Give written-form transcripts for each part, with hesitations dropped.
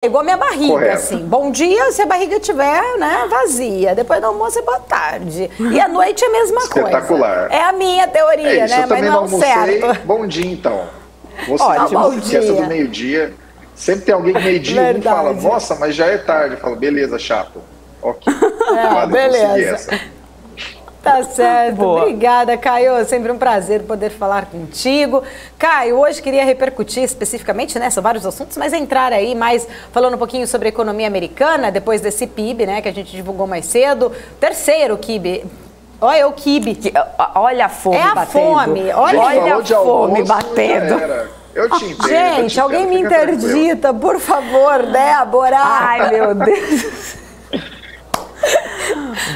igual minha barriga, Correto. assim. Bom dia se a barriga estiver, né, vazia. Depois do almoço é boa tarde. E à noite é a mesma coisa. Espetacular. É a minha teoria, Isso, né? eu também Mas não não é almocei. certo. Bom dia, então. Você Ótimo. Bom esquece dia. do meio-dia. Sempre tem alguém que meio-dia um fala, Verdade. nossa, mas já é tarde. Eu falo, beleza, chato. Ok. Vale, beleza. consegui essa. Tá certo. Boa. Obrigada, Caio. Sempre um prazer poder falar contigo. Caio, hoje queria repercutir especificamente, né? São vários assuntos, mas entrar aí mais falando um pouquinho sobre a economia americana, depois desse PIB, né? Que a gente divulgou mais cedo. Terceiro PIB. Olha o PIB. Olha a fome É a batendo. fome. Olha Falou a de fome almoço, batendo. já era. Eu te entendo. Gente, alguém me fica tranquilo. interdita, por favor, Débora. Ai, meu Deus.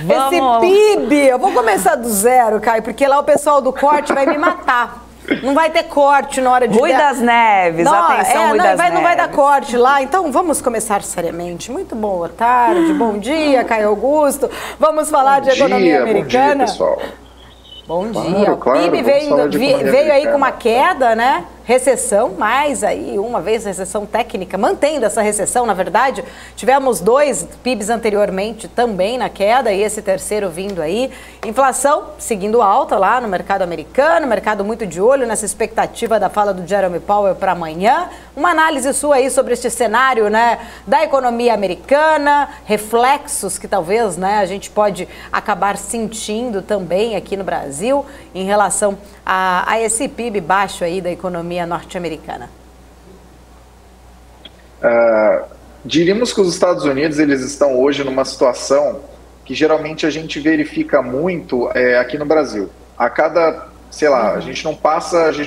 Esse PIB, eu vou começar do zero, Caio, porque lá o pessoal do corte vai me matar. Não vai ter corte na hora de... Rui das Neves, atenção, Rui das Neves. Não vai dar corte lá, então vamos começar seriamente. Muito boa tarde, bom dia, Caio Augusto. Vamos falar de economia americana. Bom dia, pessoal. Bom Claro, dia. O claro, PIB vamos falar de economia veio aí americana. com uma queda, né? Recessão, mas aí uma vez recessão técnica, mantendo essa recessão, na verdade, tivemos 2 PIBs anteriormente também na queda e esse terceiro vindo aí. Inflação seguindo alta lá no mercado americano, mercado muito de olho nessa expectativa da fala do Jerome Powell para amanhã. Uma análise sua aí sobre este cenário, né, da economia americana, reflexos que talvez, né, a gente pode acabar sentindo também aqui no Brasil em relação a esse PIB baixo aí da economia norte-americana. Diríamos que os Estados Unidos eles estão hoje numa situação que geralmente a gente verifica muito aqui no Brasil. A cada, sei lá, a gente não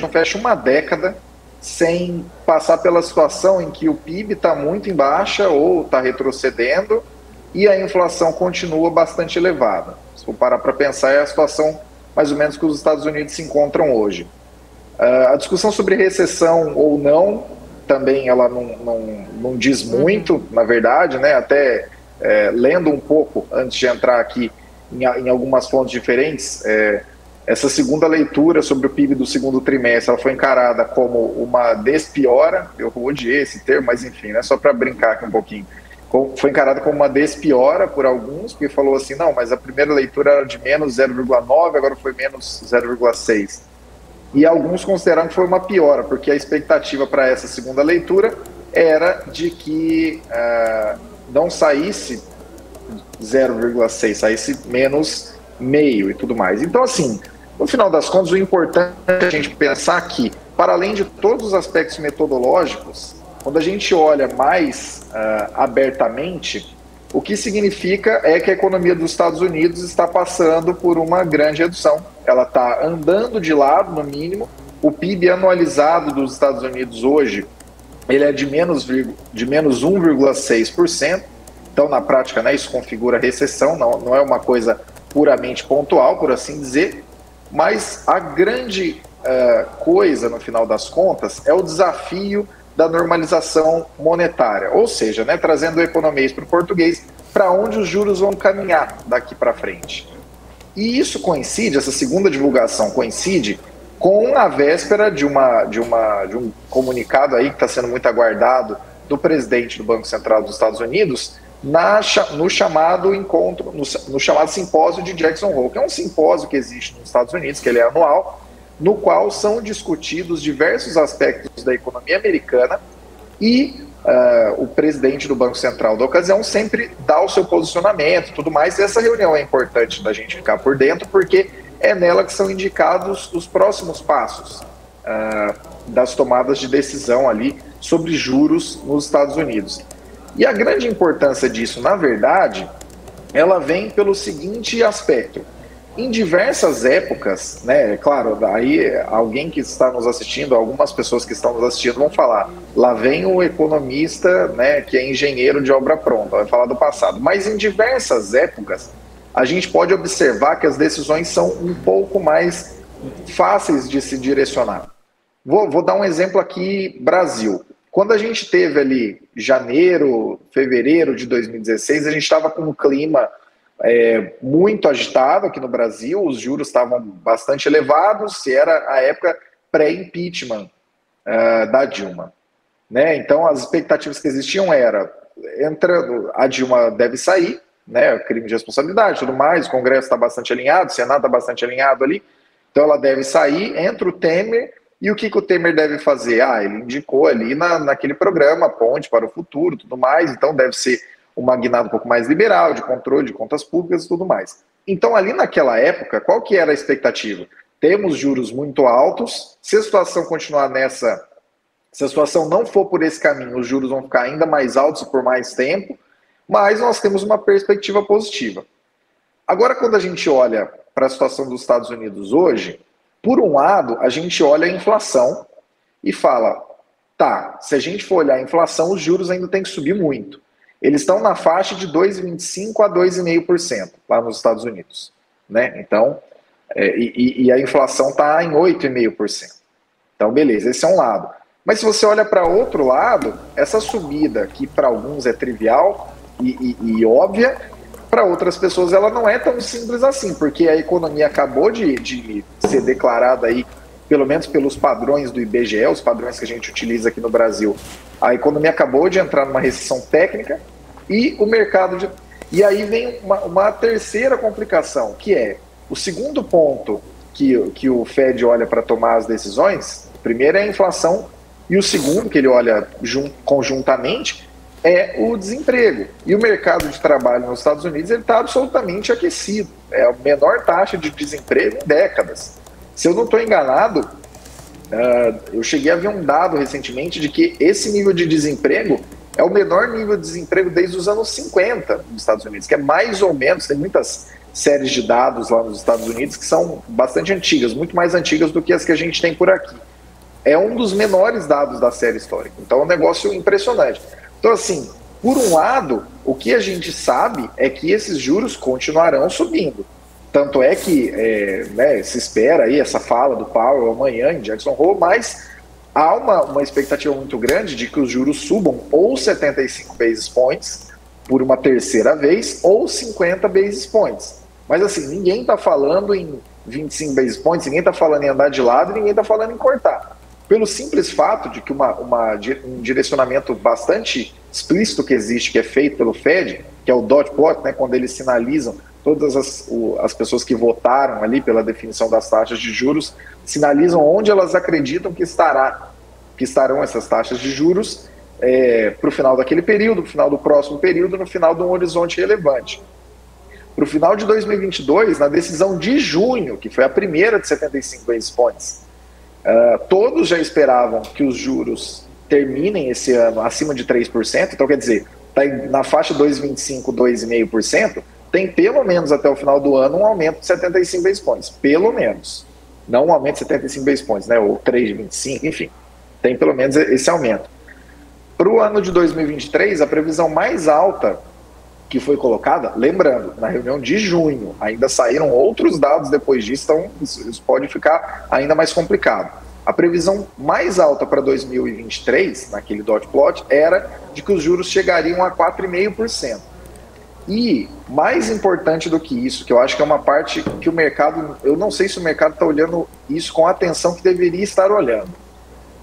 fecha uma década sem passar pela situação em que o PIB está muito em baixa ou está retrocedendo e a inflação continua bastante elevada. Se for parar para pensar, é a situação mais ou menos que os Estados Unidos se encontram hoje. A discussão sobre recessão ou não, também ela não diz muito, na verdade, né? Até lendo um pouco, antes de entrar aqui em algumas fontes diferentes, essa segunda leitura sobre o PIB do segundo trimestre, ela foi encarada como uma despiora, eu odiei esse termo, mas enfim, né? Só para brincar aqui um pouquinho. Foi encarada como uma despiora por alguns, porque falou assim, não, mas a primeira leitura era de menos 0,9, agora foi menos 0,6. E alguns consideraram que foi uma piora, porque a expectativa para essa segunda leitura era de que não saísse 0,6, saísse menos meio e tudo mais. Então, assim, no final das contas, o importante é a gente pensar que, para além de todos os aspectos metodológicos, quando a gente olha mais abertamente, o que significa é que a economia dos Estados Unidos está passando por uma grande redução. Ela está andando de lado, no mínimo. O PIB anualizado dos Estados Unidos hoje, ele é de menos 1,6%. Então, na prática, né, isso configura recessão, não é uma coisa puramente pontual, por assim dizer. Mas a grande coisa, no final das contas, é o desafio da normalização monetária, ou seja, né, trazendo o economês para o português, para onde os juros vão caminhar daqui para frente. E isso coincide, essa segunda divulgação coincide com a véspera de um comunicado aí que está sendo muito aguardado do presidente do Banco Central dos Estados Unidos no chamado encontro, no chamado simpósio de Jackson Hole, que é um simpósio que existe nos Estados Unidos, que ele é anual, no qual são discutidos diversos aspectos da economia americana e o presidente do Banco Central da ocasião sempre dá o seu posicionamento e tudo mais. E essa reunião é importante da gente ficar por dentro, porque é nela que são indicados os próximos passos das tomadas de decisão ali sobre juros nos Estados Unidos. E a grande importância disso, na verdade, ela vem pelo seguinte aspecto. Em diversas épocas, né, claro, aí alguém que está nos assistindo, algumas pessoas que estão nos assistindo vão falar, lá vem o economista, né, que é engenheiro de obra pronta, vai falar do passado. Mas em diversas épocas, a gente pode observar que as decisões são um pouco mais fáceis de se direcionar. Vou dar um exemplo aqui, Brasil. Quando a gente teve ali janeiro, fevereiro de 2016, a gente estava com um clima muito agitado aqui no Brasil, os juros estavam bastante elevados, e era a época pré-impeachment da Dilma. né? Então as expectativas que existiam era, entrando, a Dilma deve sair, né? Crime de responsabilidade, tudo mais, o Congresso está bastante alinhado, o Senado está bastante alinhado ali, então ela deve sair, entra o Temer, e o que o Temer deve fazer? Ele indicou ali naquele programa, Ponte para o Futuro, tudo mais, então deve ser uma guinada um pouco mais liberal, de controle de contas públicas e tudo mais. Então ali naquela época, qual que era a expectativa? Temos juros muito altos, se a situação continuar nessa, se a situação não for por esse caminho, os juros vão ficar ainda mais altos por mais tempo, mas nós temos uma perspectiva positiva. Agora, quando a gente olha para a situação dos Estados Unidos hoje, por um lado, a gente olha a inflação e fala, tá, se a gente for olhar a inflação, os juros ainda têm que subir muito. Eles estão na faixa de 2,25% a 2,5% lá nos Estados Unidos, né? Então, e a inflação está em 8,5%. Então, beleza, esse é um lado. Mas se você olha para outro lado, essa subida, que para alguns é trivial e óbvia, para outras pessoas ela não é tão simples assim, porque a economia acabou de ser declarada aí, pelo menos pelos padrões do IBGE, os padrões que a gente utiliza aqui no Brasil, a economia acabou de entrar numa recessão técnica e o mercado... E aí vem uma terceira complicação, que é o segundo ponto que o Fed olha para tomar as decisões. O primeiro é a inflação e o segundo, que ele olha conjuntamente, é o desemprego. E o mercado de trabalho nos Estados Unidos está absolutamente aquecido. É a menor taxa de desemprego em décadas. Se eu não estou enganado, eu cheguei a ver um dado recentemente de que esse nível de desemprego é o menor nível de desemprego desde os anos 50 nos Estados Unidos, que é mais ou menos, tem muitas séries de dados lá nos Estados Unidos que são bastante antigas, muito mais antigas do que as que a gente tem por aqui. É um dos menores dados da série histórica. Então é um negócio impressionante. Então, assim, por um lado, o que a gente sabe é que esses juros continuarão subindo. Tanto é que se espera aí essa fala do Powell amanhã em Jackson Hole, mas há uma expectativa muito grande de que os juros subam ou 75 basis points por uma terceira vez ou 50 basis points. Mas assim, ninguém está falando em 25 basis points, ninguém está falando em andar de lado e ninguém está falando em cortar. Pelo simples fato de que um direcionamento bastante explícito que existe, que é feito pelo Fed, que é o dot plot, né, quando eles sinalizam, todas as pessoas que votaram ali pela definição das taxas de juros, sinalizam onde elas acreditam que estarão essas taxas de juros para o final daquele período, para o final do próximo período, no final de um horizonte relevante. Para o final de 2022, na decisão de junho, que foi a primeira de 75 basis points, todos já esperavam que os juros terminem esse ano acima de 3%, então quer dizer, está na faixa 2,25%, 2,5%, tem pelo menos até o final do ano um aumento de 75 basis points, pelo menos. Não um aumento de 75 basis points, né, ou 3,25, enfim, tem pelo menos esse aumento. Para o ano de 2023, a previsão mais alta que foi colocada, lembrando, na reunião de junho, ainda saíram outros dados depois disso, então isso pode ficar ainda mais complicado. A previsão mais alta para 2023, naquele dot plot, era de que os juros chegariam a 4,5%. E, mais importante do que isso, que eu acho que é uma parte que o mercado, eu não sei se o mercado está olhando isso com a atenção que deveria estar olhando.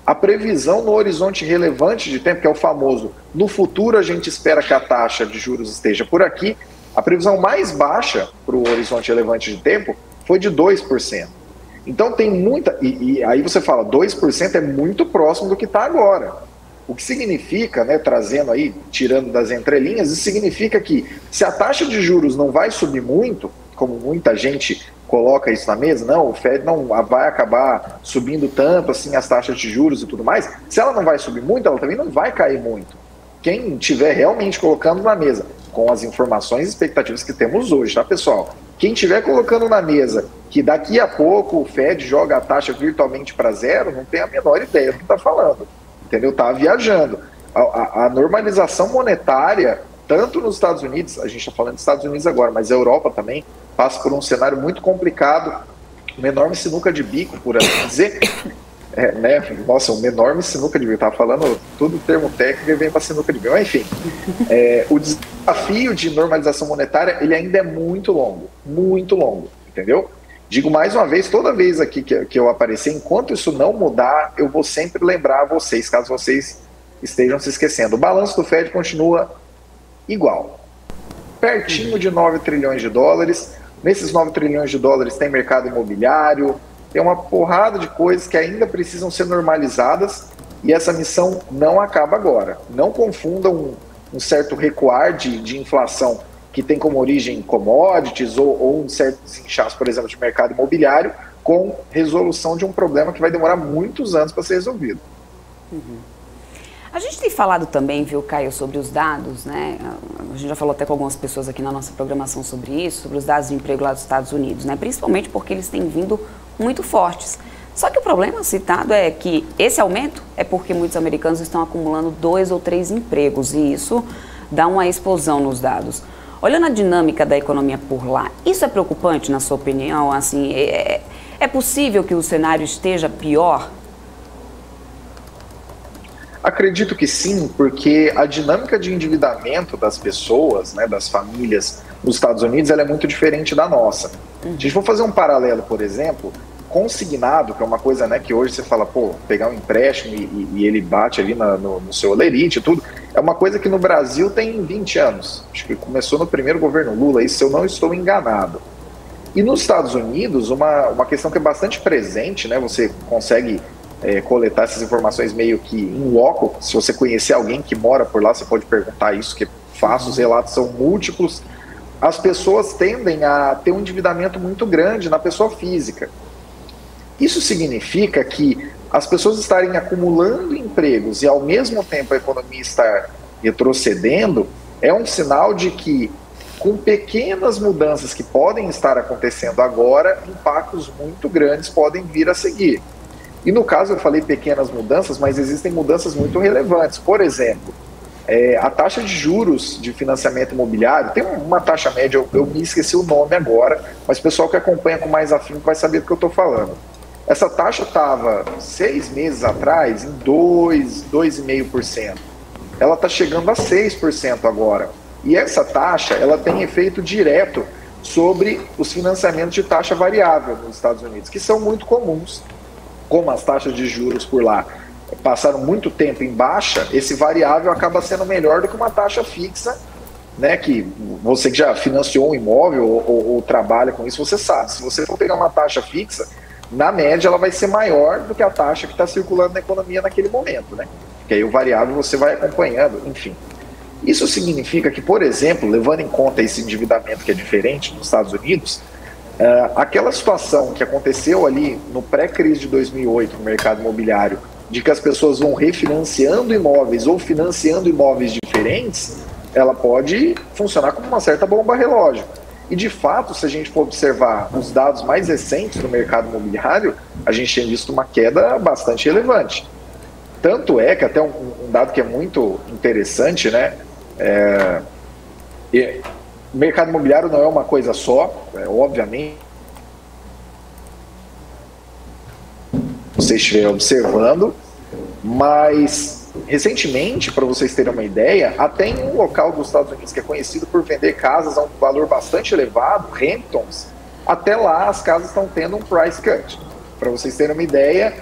A previsão no horizonte relevante de tempo, que é o famoso, no futuro a gente espera que a taxa de juros esteja por aqui, a previsão mais baixa para o horizonte relevante de tempo foi de 2%. Então tem muita... E aí você fala, 2% é muito próximo do que está agora. O que significa, né, trazendo aí, tirando das entrelinhas, isso significa que se a taxa de juros não vai subir muito, como muita gente coloca isso na mesa, não, o Fed não vai acabar subindo tanto assim as taxas de juros e tudo mais, se ela não vai subir muito, ela também não vai cair muito. Quem estiver realmente colocando na mesa, com as informações e expectativas que temos hoje, tá, pessoal? Quem estiver colocando na mesa que daqui a pouco o Fed joga a taxa virtualmente para zero, não tem a menor ideia do que está falando, entendeu? Está viajando. A normalização monetária, tanto nos Estados Unidos, a gente está falando dos Estados Unidos agora, mas a Europa também passa por um cenário muito complicado, uma enorme sinuca de bico, por assim dizer. Nossa, uma enorme sinuca de bico. Estava falando tudo termo técnico e vem para sinuca de bico. Mas, enfim, o desafio de normalização monetária ele ainda é muito longo, entendeu? Digo mais uma vez, toda vez aqui que eu aparecer, enquanto isso não mudar, eu vou sempre lembrar a vocês, caso vocês estejam se esquecendo. O balanço do Fed continua igual, pertinho de 9 trilhões de dólares. Nesses 9 trilhões de dólares tem mercado imobiliário, tem uma porrada de coisas que ainda precisam ser normalizadas e essa missão não acaba agora. Não confundam um certo recuar de inflação que tem como origem commodities ou um certo desinchaço, por exemplo, de mercado imobiliário, com resolução de um problema que vai demorar muitos anos para ser resolvido. Uhum. A gente tem falado também, viu, Caio, sobre os dados, né? A gente já falou até com algumas pessoas aqui na nossa programação sobre isso, sobre os dados de emprego lá dos Estados Unidos, né? Principalmente porque eles têm vindo muito fortes. Só que o problema citado é que esse aumento é porque muitos americanos estão acumulando 2 ou 3 empregos e isso dá uma explosão nos dados. Olhando a dinâmica da economia por lá, isso é preocupante na sua opinião? Assim, é possível que o cenário esteja pior? Acredito que sim, porque a dinâmica de endividamento das pessoas, né, das famílias nos Estados Unidos, ela é muito diferente da nossa. Se a gente for fazer um paralelo, por exemplo, consignado, que é uma coisa, né, que hoje você fala, pô, pegar um empréstimo e ele bate ali no seu olerite e tudo, é uma coisa que no Brasil tem 20 anos. Acho que começou no primeiro governo Lula, isso se eu não estou enganado. E nos Estados Unidos, uma questão que é bastante presente, né, você consegue coletar essas informações meio que em loco. Se você conhecer alguém que mora por lá, você pode perguntar isso, que é fácil, os relatos são múltiplos. As pessoas tendem a ter um endividamento muito grande na pessoa física. Isso significa que as pessoas estarem acumulando empregos e ao mesmo tempo a economia estar retrocedendo é um sinal de que, com pequenas mudanças que podem estar acontecendo agora, impactos muito grandes podem vir a seguir. E no caso eu falei pequenas mudanças, mas existem mudanças muito relevantes. Por exemplo, a taxa de juros de financiamento imobiliário, tem uma taxa média, eu me esqueci o nome agora, mas o pessoal que acompanha com mais afinco vai saber do que eu estou falando. Essa taxa estava 6 meses atrás em 2,5%. Ela está chegando a 6% agora. E essa taxa ela tem efeito direto sobre os financiamentos de taxa variável nos Estados Unidos, que são muito comuns. Como as taxas de juros por lá passaram muito tempo em baixa, esse variável acaba sendo melhor do que uma taxa fixa, né, que você que já financiou um imóvel ou trabalha com isso, você sabe. Se você for pegar uma taxa fixa, na média ela vai ser maior do que a taxa que está circulando na economia naquele momento, né? Que aí o variável você vai acompanhando, enfim. Isso significa que, por exemplo, levando em conta esse endividamento que é diferente nos Estados Unidos, aquela situação que aconteceu ali no pré-crise de 2008 no mercado imobiliário, de que as pessoas vão refinanciando imóveis ou financiando imóveis diferentes, ela pode funcionar como uma certa bomba relógio. E de fato, se a gente for observar os dados mais recentes do mercado imobiliário, a gente tem visto uma queda bastante relevante. Tanto é que até um dado que é muito interessante, né? O mercado imobiliário não é uma coisa só, obviamente. Você estiver observando, mas recentemente, para vocês terem uma ideia, até em um local dos Estados Unidos que é conhecido por vender casas a um valor bastante elevado, Hamptons, até lá as casas estão tendo um price cut. Para vocês terem uma ideia,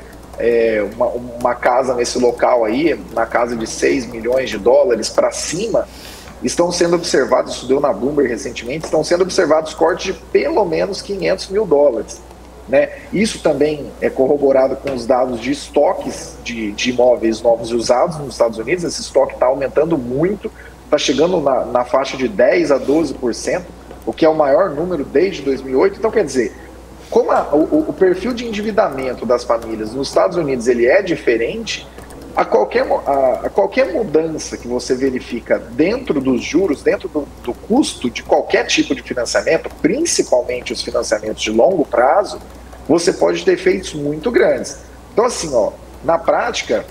uma casa nesse local aí, na casa de 6 milhões de dólares para cima, estão sendo observados, isso deu na Bloomberg recentemente, estão sendo observados cortes de pelo menos 500 mil dólares. Né? Isso também é corroborado com os dados de estoques de imóveis novos e usados nos Estados Unidos. Esse estoque está aumentando muito, está chegando na faixa de 10% a 12%, o que é o maior número desde 2008. Então, quer dizer, como o perfil de endividamento das famílias nos Estados Unidos ele é diferente, a qualquer mudança que você verifica dentro dos juros, dentro do custo de qualquer tipo de financiamento, principalmente os financiamentos de longo prazo, você pode ter efeitos muito grandes. Então, assim, na prática,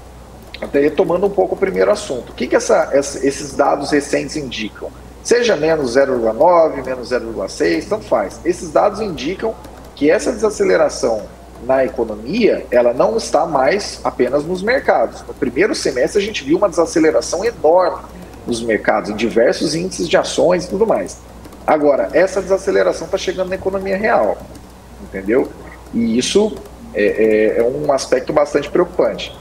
até retomando um pouco o primeiro assunto, o que esses dados recentes indicam? Seja menos 0,9, menos 0,6, tanto faz. Esses dados indicam que essa desaceleração na economia, ela não está mais apenas nos mercados. No primeiro semestre a gente viu uma desaceleração enorme nos mercados, em diversos índices de ações e tudo mais. Agora, essa desaceleração está chegando na economia real, entendeu? E isso é um aspecto bastante preocupante.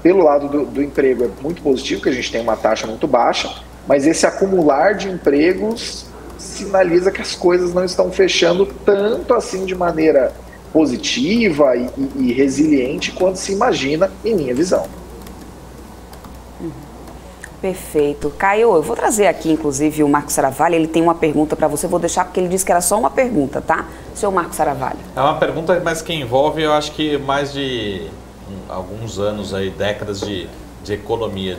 pelo lado do emprego é muito positivo, que a gente tem uma taxa muito baixa, mas esse acumular de empregos sinaliza que as coisas não estão fechando tanto assim de maneira positiva e resiliente quanto se imagina, em minha visão. Perfeito. Caio, eu vou trazer aqui, inclusive, o Marco Saravalli. Ele tem uma pergunta para você, vou deixar porque ele disse que era só uma pergunta, tá? Seu Marco Saravalli. É uma pergunta, mas que envolve, eu acho que mais de alguns anos aí, décadas de economia,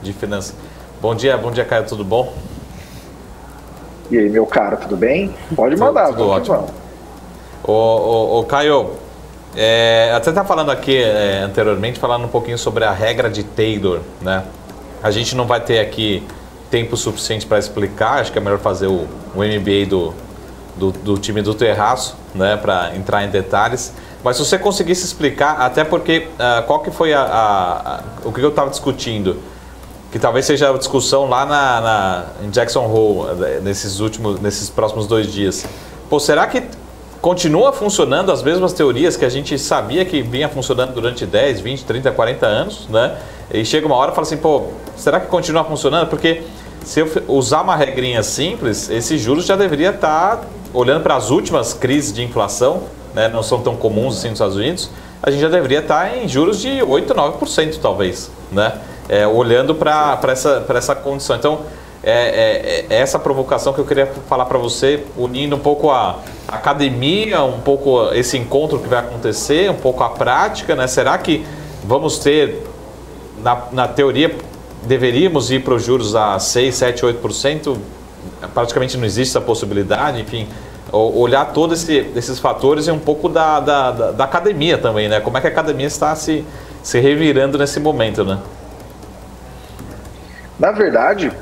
de finanças. Bom dia, Caio, tudo bom? E aí, meu caro, tudo bem? Pode mandar, tudo ótimo. Ô, Caio, até tá falando aqui anteriormente, falando um pouquinho sobre a regra de Taylor, né? A gente não vai ter aqui tempo suficiente para explicar, acho que é melhor fazer o MBA do time do Terraço, né, para entrar em detalhes. Mas se você conseguisse explicar, até porque qual que foi o que eu estava discutindo, que talvez seja a discussão lá em Jackson Hole, nesses próximos 2 dias. Pô, será que continua funcionando as mesmas teorias que a gente sabia que vinha funcionando durante 10, 20, 30, 40 anos, né? E chega uma hora e fala assim, pô, será que continua funcionando? Porque se eu usar uma regrinha simples, esses juros já deveria estar, olhando para as últimas crises de inflação, né, não são tão comuns assim nos Estados Unidos, a gente já deveria estar em juros de 8, 9% talvez, né? Olhando para essa condição. Então, essa provocação que eu queria falar para você, unindo um pouco a academia, um pouco esse encontro que vai acontecer, um pouco a prática, né? Será que vamos ter, na teoria, deveríamos ir para os juros a 6, 7, 8%? Praticamente não existe essa possibilidade, enfim, olhar todos esses fatores e um pouco da academia também, né? Como é que a academia está se revirando nesse momento, né? Na verdade,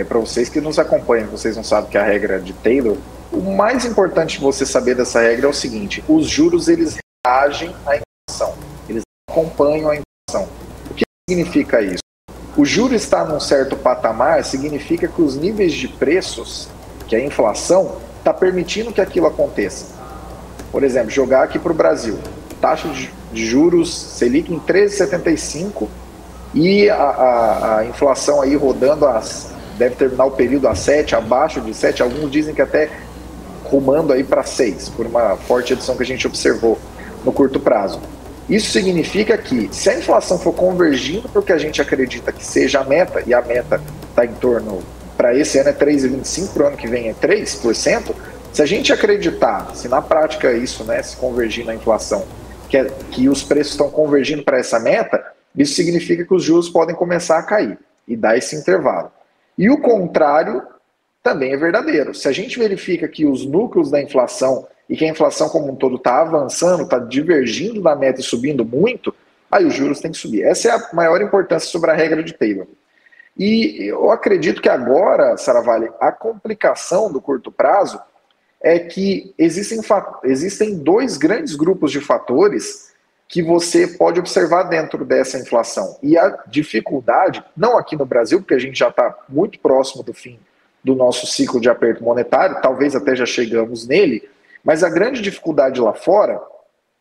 para vocês que nos acompanham, vocês não sabem que a regra de Taylor, o mais importante de você saber dessa regra é o seguinte: os juros, eles reagem à inflação, eles acompanham a inflação. O que significa isso? O juro está num certo patamar, significa que os níveis de preços, que a inflação, está permitindo que aquilo aconteça. Por exemplo, jogar aqui para o Brasil, taxa de juros Selic em 13,75%, e a inflação aí rodando, deve terminar o período a 7, abaixo de 7, alguns dizem que até rumando aí para 6, por uma forte redução que a gente observou no curto prazo. Isso significa que, se a inflação for convergindo porque a gente acredita que seja a meta, e a meta está em torno, para esse ano é 3,25%, para o ano que vem é 3%, se a gente acreditar, se na prática isso, né, se convergir na inflação, que os preços estão convergindo para essa meta, isso significa que os juros podem começar a cair e dar esse intervalo. E o contrário também é verdadeiro. Se a gente verifica que os núcleos da inflação e que a inflação como um todo está avançando, está divergindo da meta e subindo muito, aí os juros têm que subir. Essa é a maior importância sobre a regra de Taylor. E eu acredito que agora, Saravalli, a complicação do curto prazo é que existem 2 grandes grupos de fatores que você pode observar dentro dessa inflação. E a dificuldade, não aqui no Brasil, porque a gente já está muito próximo do fim do nosso ciclo de aperto monetário, talvez até já chegamos nele, mas a grande dificuldade lá fora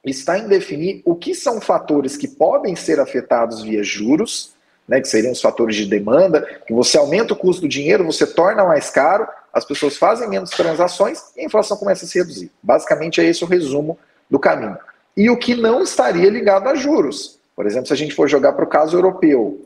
está em definir o que são fatores que podem ser afetados via juros, né, que seriam os fatores de demanda, que você aumenta o custo do dinheiro, você torna mais caro, as pessoas fazem menos transações e a inflação começa a se reduzir. Basicamente é esse o resumo do caminho. E o que não estaria ligado a juros. Por exemplo, se a gente for jogar para o caso europeu,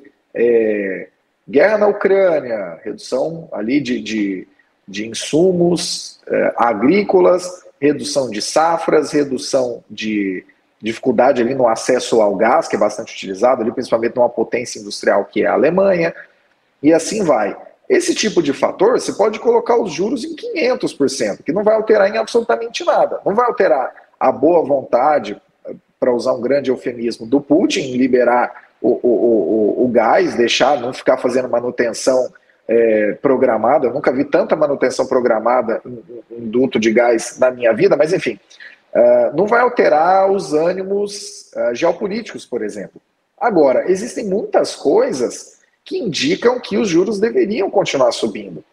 guerra na Ucrânia, redução ali de insumos agrícolas, redução de safras, redução de dificuldade ali no acesso ao gás, que é bastante utilizado, ali, principalmente numa potência industrial que é a Alemanha, e assim vai. Esse tipo de fator, você pode colocar os juros em 500%, que não vai alterar em absolutamente nada. Não vai alterar a boa vontade, para usar um grande eufemismo, do Putin em liberar o gás, não ficar fazendo manutenção programada. Eu nunca vi tanta manutenção programada em duto de gás na minha vida, mas enfim, não vai alterar os ânimos geopolíticos, por exemplo. Agora, existem muitas coisas que indicam que os juros deveriam continuar subindo.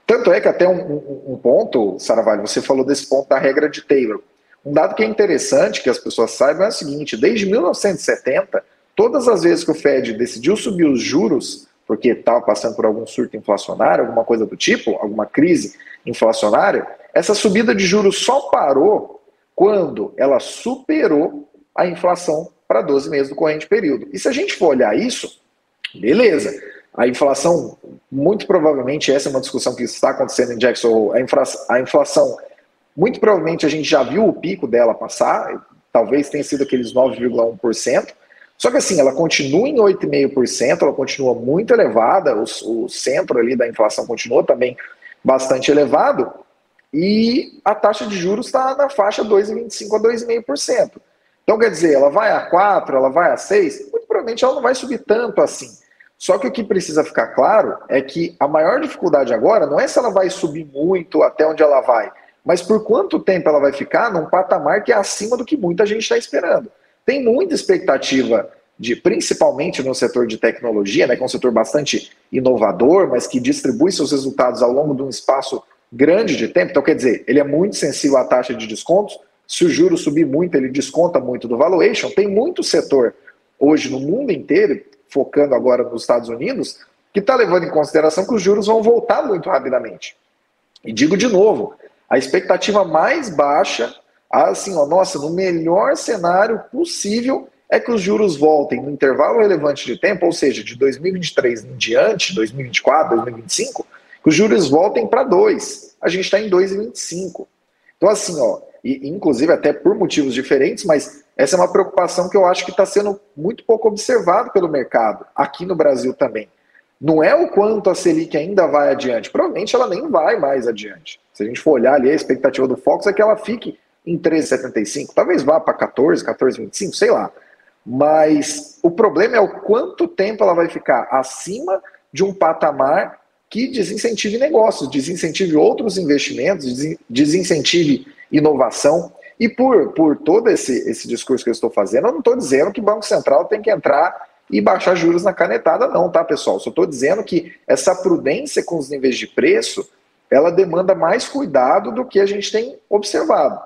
Tanto é que até um ponto, Saravalli, você falou desse ponto da regra de Taylor. Um dado que é interessante que as pessoas saibam é o seguinte: desde 1970, Todas as vezes que o Fed decidiu subir os juros, porque estava passando por algum surto inflacionário, alguma coisa do tipo, alguma crise inflacionária, essa subida de juros só parou quando ela superou a inflação para 12 meses do corrente período. E se a gente for olhar isso, beleza, a inflação, muito provavelmente, essa é uma discussão que está acontecendo em Jackson Hole, a inflação, muito provavelmente a gente já viu o pico dela passar, talvez tenha sido aqueles 9,1%, só que assim, ela continua em 8,5%, ela continua muito elevada, o centro ali da inflação continua também bastante elevado, e a taxa de juros está na faixa 2,25% a 2,5%. Então, quer dizer, ela vai a 4%, ela vai a 6%, muito provavelmente ela não vai subir tanto assim. Só que o que precisa ficar claro é que a maior dificuldade agora não é se ela vai subir muito até onde ela vai, mas por quanto tempo ela vai ficar num patamar que é acima do que muita gente está esperando. Tem muita expectativa, principalmente no setor de tecnologia, né, que é um setor bastante inovador, mas que distribui seus resultados ao longo de um espaço grande de tempo. Então, quer dizer, ele é muito sensível à taxa de descontos. Se o juro subir muito, ele desconta muito do valuation. Tem muito setor hoje no mundo inteiro, focando agora nos Estados Unidos, que está levando em consideração que os juros vão voltar muito rapidamente. E digo de novo, a expectativa mais baixa, assim, ó, nossa, no melhor cenário possível, é que os juros voltem no intervalo relevante de tempo, ou seja, de 2023 em diante, 2024, 2025, que os juros voltem para 2. A gente está em 2,25. Então, assim, ó, e inclusive até por motivos diferentes, mas essa é uma preocupação que eu acho que está sendo muito pouco observado pelo mercado, aqui no Brasil também. Não é o quanto a Selic ainda vai adiante, provavelmente ela nem vai mais adiante. Se a gente for olhar ali, a expectativa do Focus é que ela fique em 13,75, talvez vá para 14, 14,25, sei lá. Mas o problema é o quanto tempo ela vai ficar acima de um patamar que desincentive negócios, desincentive outros investimentos, desincentive inovação. E por todo esse discurso que eu estou fazendo, eu não estou dizendo que o Banco Central tem que entrar e baixar juros na canetada não, tá, pessoal? Só estou dizendo que essa prudência com os níveis de preço, ela demanda mais cuidado do que a gente tem observado.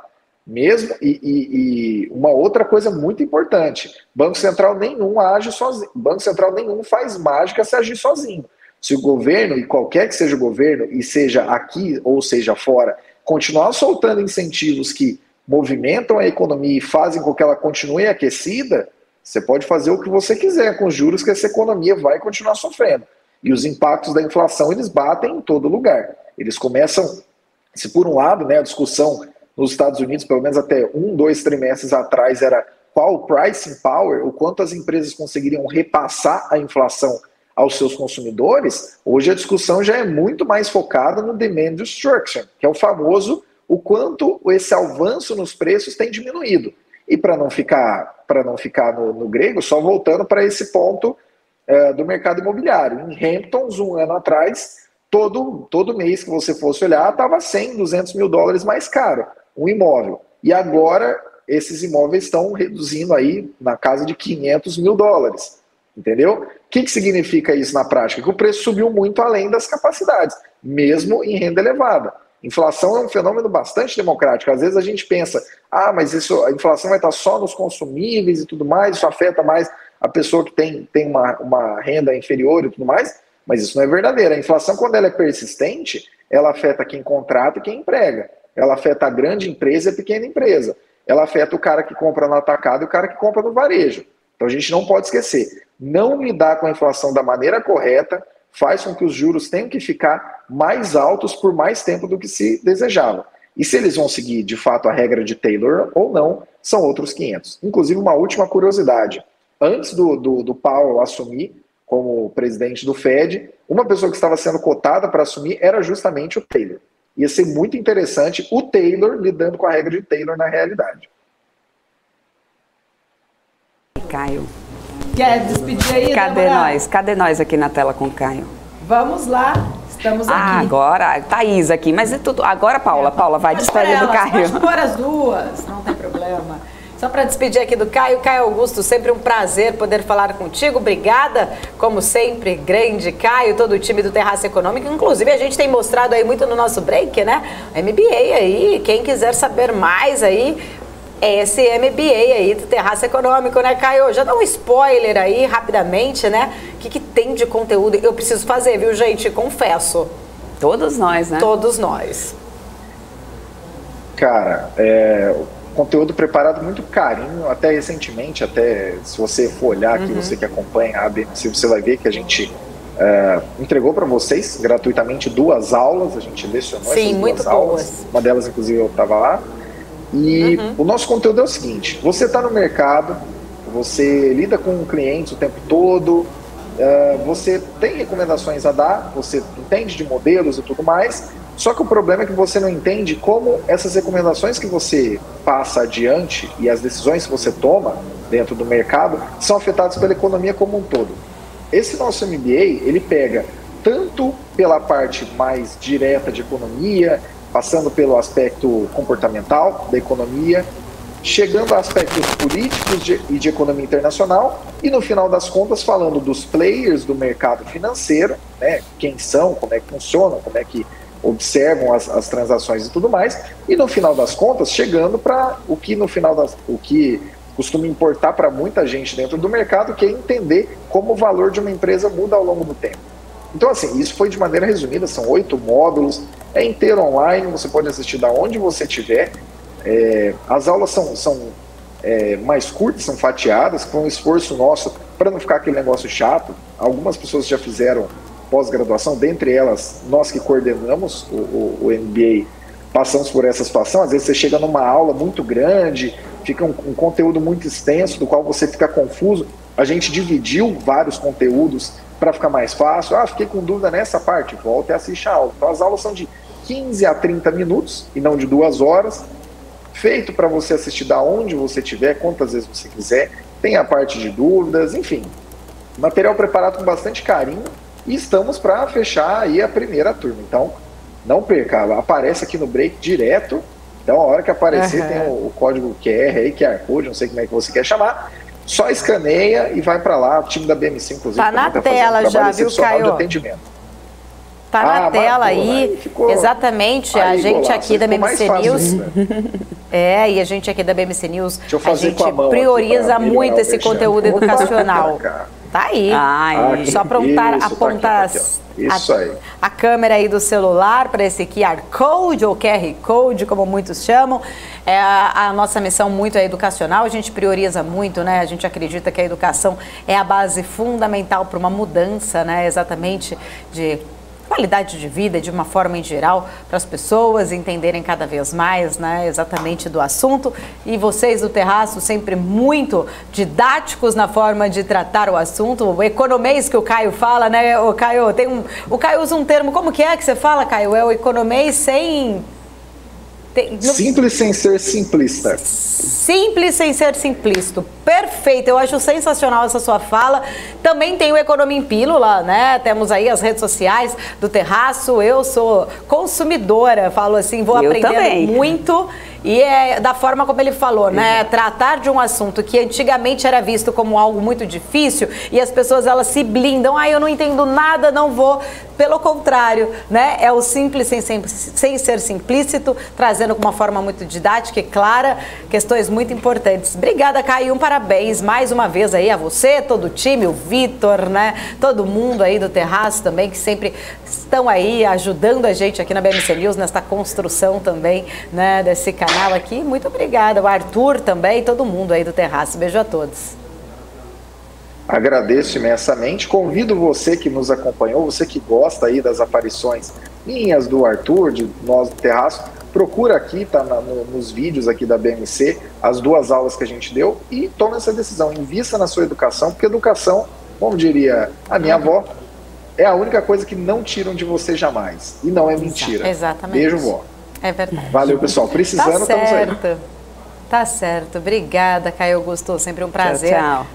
Mesmo, e uma outra coisa muito importante, Banco Central nenhum age sozinho, Banco Central nenhum faz mágica se agir sozinho. Se o governo, e qualquer que seja o governo, e seja aqui ou seja fora, continuar soltando incentivos que movimentam a economia e fazem com que ela continue aquecida, você pode fazer o que você quiser com os juros que essa economia vai continuar sofrendo. E os impactos da inflação, eles batem em todo lugar. Eles começam, se por um lado, né, a discussão nos Estados Unidos, pelo menos até 2 trimestres atrás, era qual o pricing power, o quanto as empresas conseguiriam repassar a inflação aos seus consumidores. Hoje a discussão já é muito mais focada no demand destruction, que é o famoso o quanto esse avanço nos preços tem diminuído. E para não ficar no grego, só voltando para esse ponto do mercado imobiliário. Em Hamptons, um ano atrás, todo mês que você fosse olhar, estava 100, 200 mil dólares mais caro um imóvel. E agora esses imóveis estão reduzindo aí na casa de 500 mil dólares. Entendeu? O que significa isso na prática? Que o preço subiu muito além das capacidades, mesmo em renda elevada. Inflação é um fenômeno bastante democrático. Às vezes a gente pensa, mas a inflação vai estar só nos consumíveis e tudo mais, isso afeta mais a pessoa que tem uma renda inferior e tudo mais, mas isso não é verdadeiro. A inflação, quando ela é persistente, ela afeta quem contrata e quem emprega. Ela afeta a grande empresa e a pequena empresa. Ela afeta o cara que compra no atacado e o cara que compra no varejo. Então a gente não pode esquecer, não lidar com a inflação da maneira correta faz com que os juros tenham que ficar mais altos por mais tempo do que se desejava. E se eles vão seguir, de fato, a regra de Taylor ou não, são outros 500. Inclusive, uma última curiosidade. Antes do Powell assumir como presidente do Fed, uma pessoa que estava sendo cotada para assumir era justamente o Taylor. Ia ser muito interessante o Taylor lidando com a regra de Taylor na realidade. Caio. Quer despedir aí, Cadê nós aqui na tela com o Caio? Vamos lá, estamos aqui. Agora, Thaís aqui, mas é tudo. Agora, Paula, vai despedir do Caio. Pode pôr as duas, não tem problema. Só para despedir aqui do Caio. Caio Augusto, sempre um prazer poder falar contigo. Obrigada, como sempre, grande Caio, todo o time do Terraço Econômico. Inclusive, a gente tem mostrado aí muito no nosso break, né? MBA aí, quem quiser saber mais aí, é esse MBA aí do Terraço Econômico, né, Caio? Já dá um spoiler aí, rapidamente, né? O que tem de conteúdo? Eu preciso fazer, viu, gente? Confesso. Todos nós, né? Todos nós. Cara, conteúdo preparado muito carinho, até recentemente, até se você for olhar aqui, você que acompanha a BMC, você vai ver que a gente entregou para vocês gratuitamente 2 aulas, a gente lecionou essas 2 aulas, uma delas inclusive eu estava lá, e o nosso conteúdo é o seguinte: você está no mercado, você lida com clientes o tempo todo, você tem recomendações a dar, você entende de modelos e tudo mais, só que o problema é que você não entende como essas recomendações que você passa adiante e as decisões que você toma dentro do mercado são afetadas pela economia como um todo. Esse nosso MBA, ele pega tanto pela parte mais direta de economia, passando pelo aspecto comportamental da economia, chegando a aspectos políticos e de economia internacional, e no final das contas falando dos players do mercado financeiro, né, quem são, como é que funcionam, como é que observam as transações e tudo mais, e no final das contas chegando para o que o que costuma importar para muita gente dentro do mercado, que é entender como o valor de uma empresa muda ao longo do tempo. Então, assim, isso foi de maneira resumida, são 8 módulos, é inteiro online, você pode assistir da onde você estiver. As aulas são mais curtas, são fatiadas, foi um esforço nosso para não ficar aquele negócio chato. Algumas pessoas já fizeram pós-graduação, dentre elas, nós que coordenamos o MBA, passamos por essa situação. Às vezes você chega numa aula muito grande, fica um conteúdo muito extenso, do qual você fica confuso. A gente dividiu vários conteúdos para ficar mais fácil. Fiquei com dúvida nessa parte, volta e assiste a aula. Então as aulas são de 15 a 30 minutos e não de 2 horas, feito para você assistir da onde você estiver, quantas vezes você quiser. Tem a parte de dúvidas, enfim, material preparado com bastante carinho, e estamos para fechar aí a primeira turma. Então não perca, aparece aqui no break direto. Então a hora que aparecer tem o código QR aí, QR Code, não sei como é que você quer chamar, só escaneia e vai para lá. O time da BMC, inclusive, tá na tela já, viu, Caio? De atendimento. Tá na tela aí, exatamente, a gente aqui da BMC News. E a gente aqui da BMC News, a gente prioriza muito esse conteúdo educacional. Tá aí. Só apontar a câmera aí do celular para esse QR Code ou QR Code, como muitos chamam. É a nossa missão muito educacional, a gente prioriza muito, né? A gente acredita que a educação é a base fundamental para uma mudança, né? Exatamente de qualidade de vida de uma forma em geral, para as pessoas entenderem cada vez mais, né, exatamente do assunto. E vocês do Terraço sempre muito didáticos na forma de tratar o assunto. O economês que o Caio fala, né, o Caio, o Caio usa um termo, como que você fala, Caio? É o economês sem... Simples sem ser simplista. Simples sem ser simplista. Perfeito, eu acho sensacional essa sua fala. Também tem o Economia em Pílula, né? Temos aí as redes sociais do Terraço. Eu sou consumidora, falo assim, vou aprendendo muito. E é da forma como ele falou, né? Tratar de um assunto que antigamente era visto como algo muito difícil e as pessoas, elas se blindam. Eu não entendo nada, não vou. Pelo contrário, né? É o simples sem ser simplícito, trazendo com uma forma muito didática e clara questões muito importantes. Obrigada, Caio. Parabéns mais uma vez aí a você, todo o time, o Vitor, né? Todo mundo aí do Terraço também, que sempre estão aí ajudando a gente aqui na BMC News, nesta construção também, né? Desse canal aqui. Muito obrigada. O Arthur também, todo mundo aí do Terraço. Beijo a todos. Agradeço imensamente. Convido você que nos acompanhou, você que gosta aí das aparições minhas, do Arthur, de nós do Terraço, procura aqui, tá nos vídeos aqui da BMC, as 2 aulas que a gente deu e tome essa decisão. Invista na sua educação, porque educação, como diria a minha avó, é a única coisa que não tiram de você jamais. E não é mentira. Exatamente. Beijo, vó. É verdade. Valeu, pessoal. Precisando, estamos aí. Tá certo. Obrigada, Caio Augusto. Sempre um prazer. Tchau, tchau.